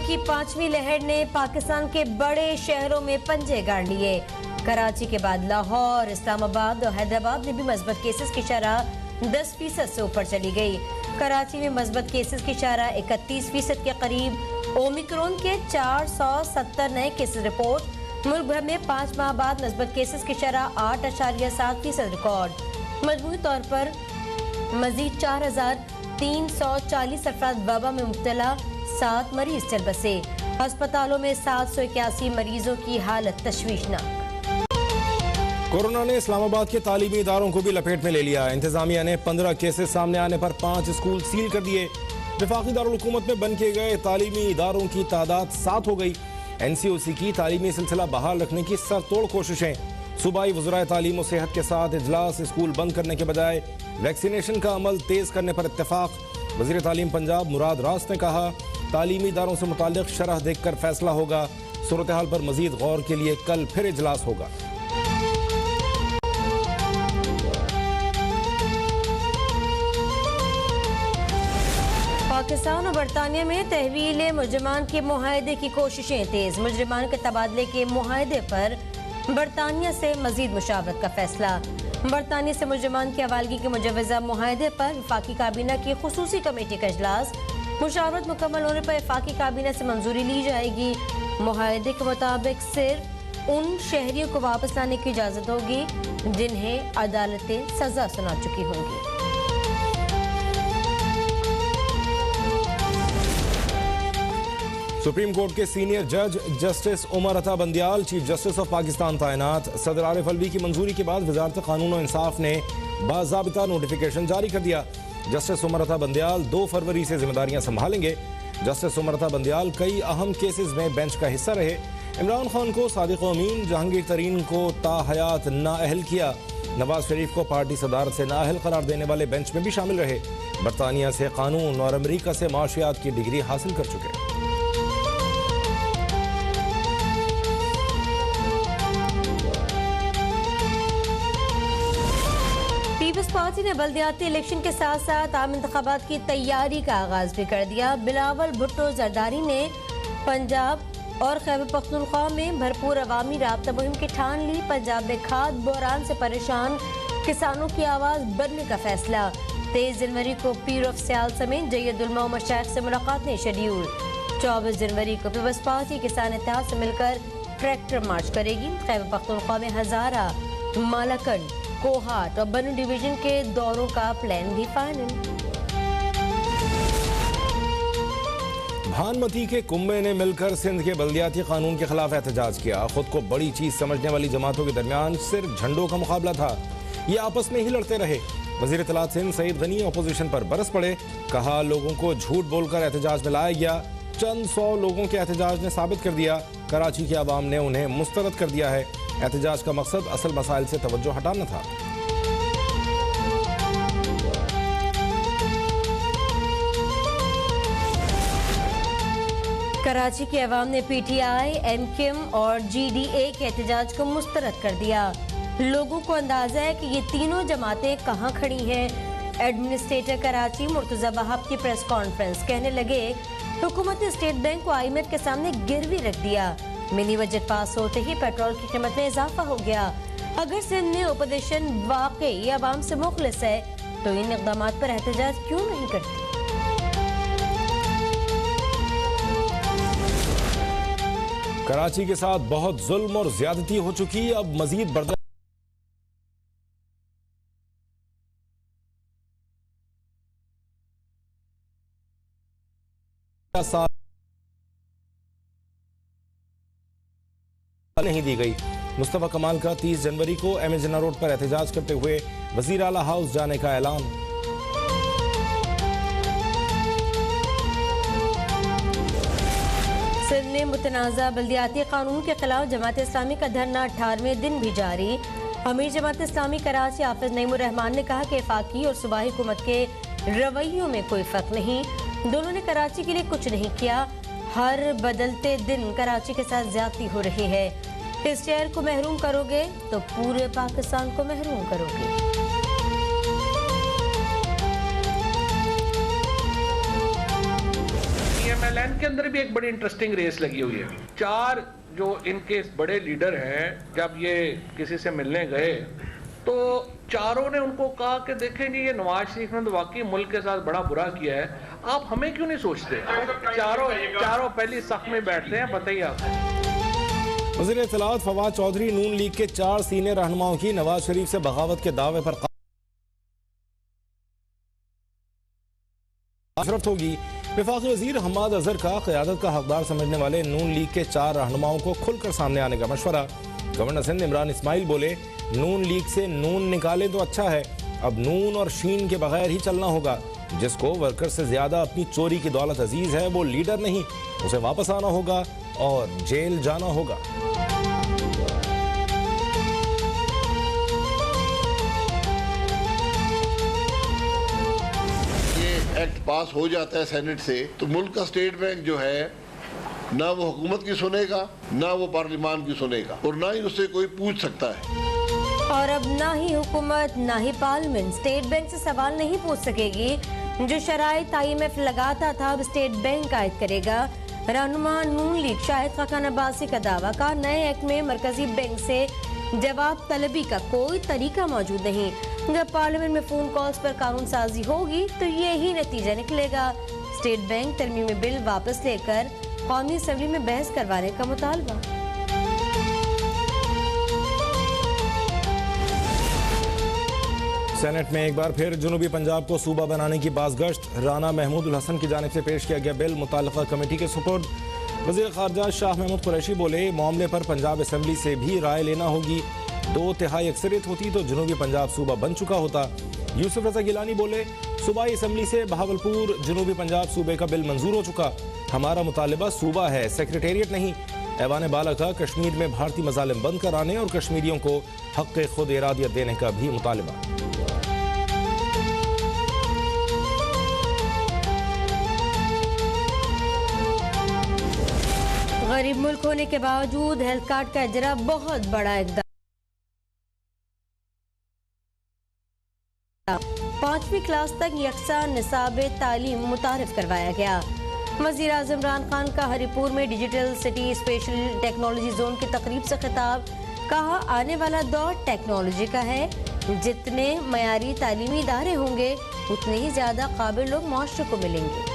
की 5वीं लहर ने पाकिस्तान के बड़े शहरों में पंजे गाड़ लिए। कराची के बाद लाहौर, इस्लामाबाद और हैदराबाद में भी मस्बत केसेस की शरह 10% से ऊपर चली गई। कराची में मस्बत केसेस की शरह 31% के करीब। ओमिक्रॉन के 470 नए केसेस रिपोर्ट। मुल्क भर में 5 माह बाद मस्बत केसेस की शरह 8.7% रिकॉर्ड। मजमूई तौर पर मजीद 4,340 अफराद वबा में मुब्तला, 7 मरीज चल बसे। अस्पतालों में 781 मरीजों की हालत तशवीशनाक। कोरोना ने इस्लामाबाद के तालीमी इदारों को भी लपेट में ले लिया। इंतजामिया ने 15 केसेस सामने आने पर 5 स्कूल सील कर दिए। वफाकी दारुल हुकूमत में बंद किए गए तालीमी इदारों की तादाद 7 हो गई। NCOC की तालीमी सिलसिला बहाल रखने की सरतोड़ कोशिशें। सूबाई वज़राए तालीम और सेहत के साथ इजलास। स्कूल बंद करने के बजाय वैक्सीनेशन का अमल तेज करने पर इत्तेफाक। वज़ीर तालीम पंजाब मुराद रास ने कहा, तालीमी इदारों से मुताल्लिक़ शरह देखकर फैसला होगा। सूरत हाल पर मजीद गौर के लिए कल फिर इजलास होगा। पाकिस्तान और बरतानिया में तहवील मुजरमान के मुआहदे की कोशिशें तेज। मुजरमान के तबादले के मुआहदे पर बरतानिया से मजीद मुशावरत का फैसला। बरतानिया से मुजरमान की हवालगी के मुजवज़ा मुआहदे पर वफाकी काबीना की खुसूसी कमेटी का इजलास। मुशावरत मुकम्मल होने पर वफाकी काबीना से मंजूरी ली जाएगी। मुआहदे के मुताबिक सिर्फ उन शहरियों को वापस लाने की इजाज़त होगी जिन्हें अदालतें सजा सुना चुकी होंगी। सुप्रीम कोर्ट के सीनियर जज justice Umar Ata Bandial chief justice of Pakistan तैनात। सदर आरिफ अलवी की मंजूरी के बाद वजारत कानून और इंसाफ ने बाज़ाबिता नोटिफिकेशन जारी कर दिया। जस्टिस उमर अता बंदियाल 2 फरवरी से जिम्मेदारियां संभालेंगे। जस्टिस उमर अता बंदियाल कई अहम केसेस में बेंच का हिस्सा रहे। इमरान खान को सादिक अमीन, जहांगीर तरीन को ताहयात नाअहल किया। नवाज शरीफ को पार्टी सदारत से नाअहल करार देने वाले बेंच में भी शामिल रहे। बरतानिया से कानून और अमरीका से माशियात की डिग्री हासिल कर चुके। पीपल्स पार्टी ने बल्दियाती इलेक्शन के साथ साथ आम इंतखाबात की तैयारी का आगाज भी कर दिया। बिलावल भुट्टो जरदारी ने पंजाब और खैबर पख्तूनख्वा में भरपूर अवामी राब्ता मुहिम की ठान ली। पंजाब में खाद बहरान से परेशान किसानों की आवाज बनने का फैसला। 23 जनवरी को पीर ऑफ सियाल समेत जैयद उलमा और मशाइख से मुलाकात ने शेड्यूल। 24 जनवरी को पीपल्स पार्टी किसान इत्तेहाद से मिलकर ट्रैक्टर मार्च करेगी। खैबर पख्तूनख्वा में हजारा, मालाकंड, कोहाट और बनु डिवीजन के दौरों का प्लान भी फाइनल। भानमती के कुम्बे ने मिलकर सिंध के बल्दियाती कानून के खिलाफ एहतजाज किया। खुद को बड़ी चीज समझने वाली जमातों के दरमियान सिर्फ झंडों का मुकाबला था। ये आपस में ही लड़ते रहे। वजीर इत्तलात सिंध सईद गनी अपोजिशन पर बरस पड़े। कहा, लोगों को झूठ बोलकर एहतजाज में लाया गया। चंद 100 लोगों के एहतजाज ने साबित कर दिया कराची के अवाम ने उन्हें मुस्तरद कर दिया है। एहतजाज का मकसद असल मसाइल से तवज्जो हटाना था। कराची के अवाम ने PTI, MKM और GDA के एहतजाज को मुस्तरद कर दिया। लोगों को अंदाजा है कि ये तीनों जमातें कहाँ खड़ी हैं। एडमिनिस्ट्रेटर कराची मुर्तजा वहाब की प्रेस कॉन्फ्रेंस, कहने लगे हुकूमत ने स्टेट बैंक को IMF के सामने गिरवी रख दिया। मिनी बजट पास होते ही पेट्रोल की कीमत में इजाफा हो गया। अगर सिंध में ओपोजिशन वाकई अवाम से मुखलिस है तो इन इक़दाम पर एहतजाज क्यों नहीं करती। कराची के साथ बहुत जुल्म और ज्यादती हो चुकी, अब मजीद बर्दाश्त नहीं दी गई। मुस्तफा कमाल का 30 जनवरी को एम ए जिन्ना रोड पर एहतजाज करते हुए वजीर आला हाउस जाने का ऐलान। सिंध में मुतनाज़ा बल्दियाती कानून के खिलाफ जमात इस्लामी का धरना 18वें दिन भी जारी। अमीर जमात इस्लामी कराची हाफिज नईमुर रहमान ने कहा कि वफाकी और सूबाई हुकूमत के रवैयों में कोई फर्क नहीं। दोनों ने कराची के लिए कुछ नहीं किया। हर बदलते दिन कराची के साथ ज्यादती हो रही है। इस शहर को महरूम करोगे तो पूरे पाकिस्तान को महरूम करोगे। PMLN के अंदर भी एक बड़ी इंटरेस्टिंग रेस लगी हुई है। 4 जो इनके बड़े लीडर हैं, जब ये किसी से मिलने गए तो चारों ने उनको कहा कि देखें जी, ये नवाज शरीफ ने तो वाकई मुल्क के साथ बड़ा बुरा किया है, आप हमें क्यों नहीं सोचते? चारों पहली सफ में बैठते हैं। बताइए आप। वज़ीर इत्तलाआत फवाद चौधरी नून लीग के 4 सीनियर रहनुमाओं की नवाज शरीफ से बगावत के दावे पर मशरफ होगी। वफाकी वजीर हम्माद अजहर का क़यादत का हकदार समझने वाले नून लीग के 4 रहनुमाओं को खुलकर सामने आने का मशवरा। गवर्नर सिंध इमरान इस्माइल बोले, नून लीग से नून निकाले तो अच्छा है, अब नून और शीन के बगैर ही चलना होगा। जिसको वर्कर से ज्यादा अपनी चोरी की दौलत अजीज है वो लीडर नहीं, उसे वापस आना होगा और जेल जाना होगा। एक्ट पास हो जाता है सेनेट से तो मुल्क का स्टेट बैंक जो है ना वो हुकूमत की सुनेगा, ना वो पार्लिमान की सुनेगा, और ना ही उससे कोई पूछ सकता है। और अब ना ही हुकूमत ना ही पार्लियामेंट स्टेट बैंक से सवाल नहीं पूछ सकेगी। जो शराइत IMF लगाता था अब स्टेट बैंक आयद करेगा। रहनुमा नून लीग शाहिद खाकान अब्बासी का दावा का नए एक्ट में मरकजी बैंक से जवाब तलबी का कोई तरीका मौजूद नहीं। जब पार्लियामेंट में फोन कॉल्स पर कानून साजी होगी तो यही नतीजा निकलेगा। स्टेट बैंक तरमीमी बिल वापस लेकर कौमी असम्बली में बहस करवाने का मुतालबा। सेनेट में एक बार फिर जनूबी पंजाब को सूबा बनाने की बाज़गश्त। राना महमूद उल हसन की जानिब से पेश किया गया बिल मुताल्लिका कमेटी के सुपुर्द। वज़ीर ख़ारजा शाह महमूद कुरैशी बोले, मामले पर पंजाब असम्बली से भी राय लेना होगी। 2/3 अक्सरियत होती तो जनूबी पंजाब सूबा बन चुका होता। यूसुफ रज़ा गिलानी बोले, सूबाई असम्बली से बहावलपुर जनूबी पंजाब सूबे का बिल मंजूर हो चुका। हमारा मुतालिबा सूबा है, सेक्रेटेरिएट नहीं। ऐवान बाला का कश्मीर में भारतीय मज़ालिम बंद कराने और कश्मीरियों को हक़ खुद इरादियत देने का भी मुतालिबा। गरीब मुल्क होने के बावजूद हेल्थ कार्ड का इजरा बहुत बड़ा इक़दाम। 5वीं क्लास तक यकसा निसाब तालीम मुतारिफ करवाया गया। वज़ीर आज़म इमरान खान का हरिपुर में digital city special technology zone की तकरीब से खिताब। कहा, आने वाला दौर टेक्नोलॉजी का है। जितने मयारी तालीमी इदारे होंगे उतने ही ज्यादा काबिल लोग माशरे को मिलेंगे।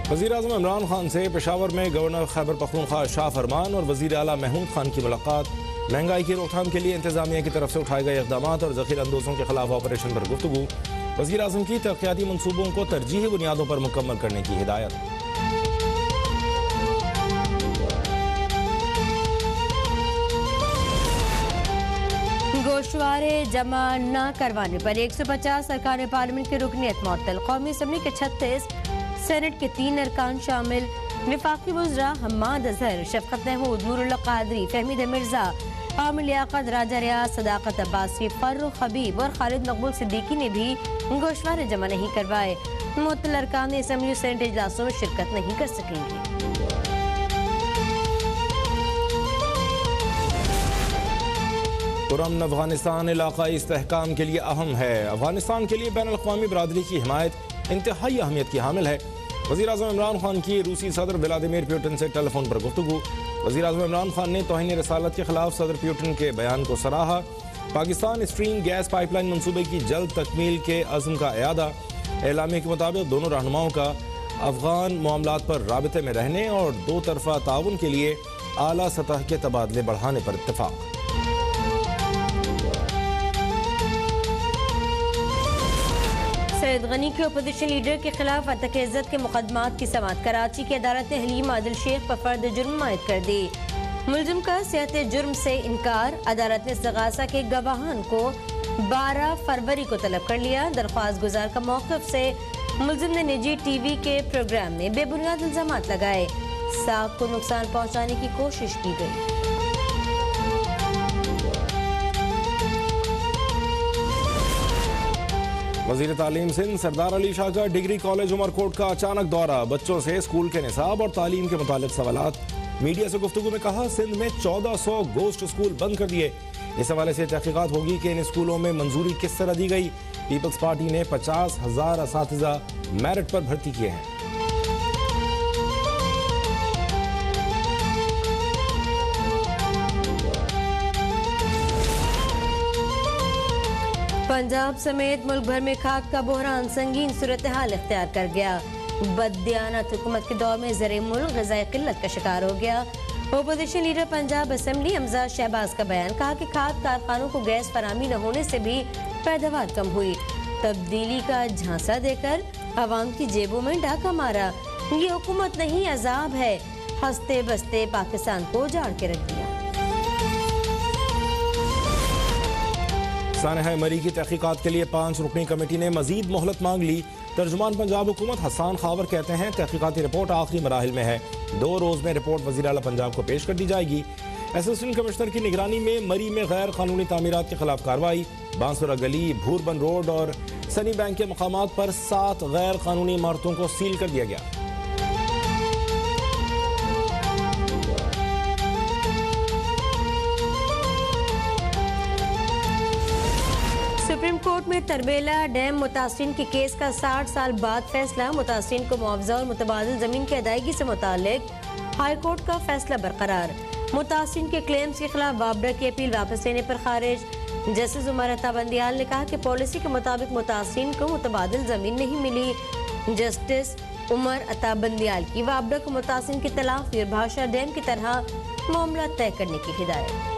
वज़ीर आज़म इमरान खान से पेशावर में गवर्नर खैबर पख्तूनख्वा शाह फरमान और वज़ीर आला महमूद खान की मुलाकात। महंगाई की रोकथाम के लिए इंतजामिया की तरफ से उठाए गए इक़दाम और ज़ख़ीरा अंदोज़ों के खिलाफ ऑपरेशन पर गुफ्तगू। वज़ीर आज़म की तरक्याती मनसूबों को तरजीही बुनियादों पर मुकम्मल करने की हिदायत। गोशवारे जमा न करवाने पर 150 अरकान पार्लियामेंट की रुकनीत मुअत्तल। कौमी असम्बली के 36, सेनेट के 3 अरकान शामिल। वफाकी वज़रा हम्माद अजहर, शफकत महमूद, नूरुल्लाह कादरी, फहमीद मिर्जा, आमिर लियाकत, राजा रियाज, सदाकत अब्बासी, फर्रुख हबीब और खालिद मकबूल सिद्दीकी ने भी गोशवारे जमा नहीं करवाए। मुअत्तल अरकान असम्बली सेनेट इजलासों में शिरकत नहीं कर सकेंगे। पुरअमन अफगानिस्तान इलाकाई इस्तेहकाम के लिए अहम है। अफगानिस्तान के लिए बैनुल अक़वामी बरादरी की हिमायत इंतहाई अहमियत की हामिल है। वज़ीर आज़म इमरान खान की रूसी सदर व्लादिमीर पुतिन से टेलीफोन पर गुफ्तगू। वज़ीर आज़म इमरान खान ने तौहीन रसालत के खिलाफ सदर पुतिन के बयान को सराहा। पाकिस्तान स्ट्रीम गैस पाइपलाइन मनसूबे की जल्द तकमील के अज़्म का एआदा। एलामे के मुताबिक दोनों रहनुमाओं का अफगान मामलात पर राबिते में रहने और 2 तरफ़ा ताउन के लिए आला सतह के तबादले बढ़ाने पर इत्तफ़ाक़। सैयद गनी के अपोजिशन लीडर के खिलाफ अतक इज्जत के मुकदमात की समाअत। कराची की अदालत ने हलीम आदिल शेख पर फर्द जुर्म आयद कर दी। मुलजिम का सेहत जुर्म से इनकार। अदालत ने इस्तग़ासा के गवाहान को 12 फरवरी को तलब कर लिया। दरख्वास्त गुजार का मौक़िफ़ से मुलजिम ने निजी TV के प्रोग्राम में बेबुनियाद इल्ज़ामात लगाए। साख को नुकसान पहुँचाने की कोशिश की गई। वज़ीर तालीम सिंध सरदार अली शाह का डिग्री कॉलेज उमरकोट का अचानक दौरा। बच्चों से स्कूल के निसाब और तालीम के मुतालिक सवालात। मीडिया से गुफ्तगू में कहा, सिंध में 1400 गोस्ट स्कूल बंद कर दिए। इस हवाले से तहकीकात होगी कि इन स्कूलों में मंजूरी किस तरह दी गई। पीपल्स पार्टी ने 50,000 असातिज़ा मेरिट पर भर्ती किए हैं। पंजाब समेत मुल्क भर में खाक का बहरान संगीन सूरत हाल इख्तियार कर गया। बददियानत हुकूमत के दौर में ज़र मुल्क ग़िज़ाई क़िल्लत का शिकार हो गया। Opposition leader Punjab assembly Amjad Shahbaz का बयान, कहा कि खाद कारखानों को गैस फराहमी न होने से भी पैदावार कम हुई। तब्दीली का झांसा देकर अवाम की जेबों में डाका मारा। ये हुकूमत नहीं अजाब है, हंसते बसते पाकिस्तान को उजाड़ के रख दिया। सानहा मरी की तहकीकात के लिए 5 रुकनी कमेटी ने मजीद मोहलत मांग ली। तर्जुमान पंजाब हुकूमत हसान खावर कहते हैं तहकीकाती रिपोर्ट आखिरी मराहिल में है। 2 रोज में रिपोर्ट वज़ीर आला पंजाब को पेश कर दी जाएगी। असिस्टेंट कमिश्नर की निगरानी में मरी में गैर कानूनी तामीरात के खिलाफ कार्रवाई। बांसुरा गली, भूरबन रोड और सनी बैंक के मकामात पर 7 गैर कानूनी इमारतों को सील कर दिया गया। सुप्रीम कोर्ट में तरबेला डैम मुतासिरीन के केस का 60 साल बाद फैसला। मुतासिरीन को मुआवजा और मुतबादिल जमीन की अदायगी से मुतालिक हाई कोर्ट का फैसला बरकरार। मुतासिरीन के क्लेम्स के खिलाफ वापडा की अपील वापस लेने पर खारिज। जस्टिस उमर अता बंदियाल ने कहा कि पॉलिसी के मुताबिक मुतासिरीन को मुतबादिल जमीन नहीं मिली। जस्टिस उमर अता बंदियाल की वापडा को मुतासिरीन की तलाफी और भाषा डैम की तरह मामला तय करने की हिदायत।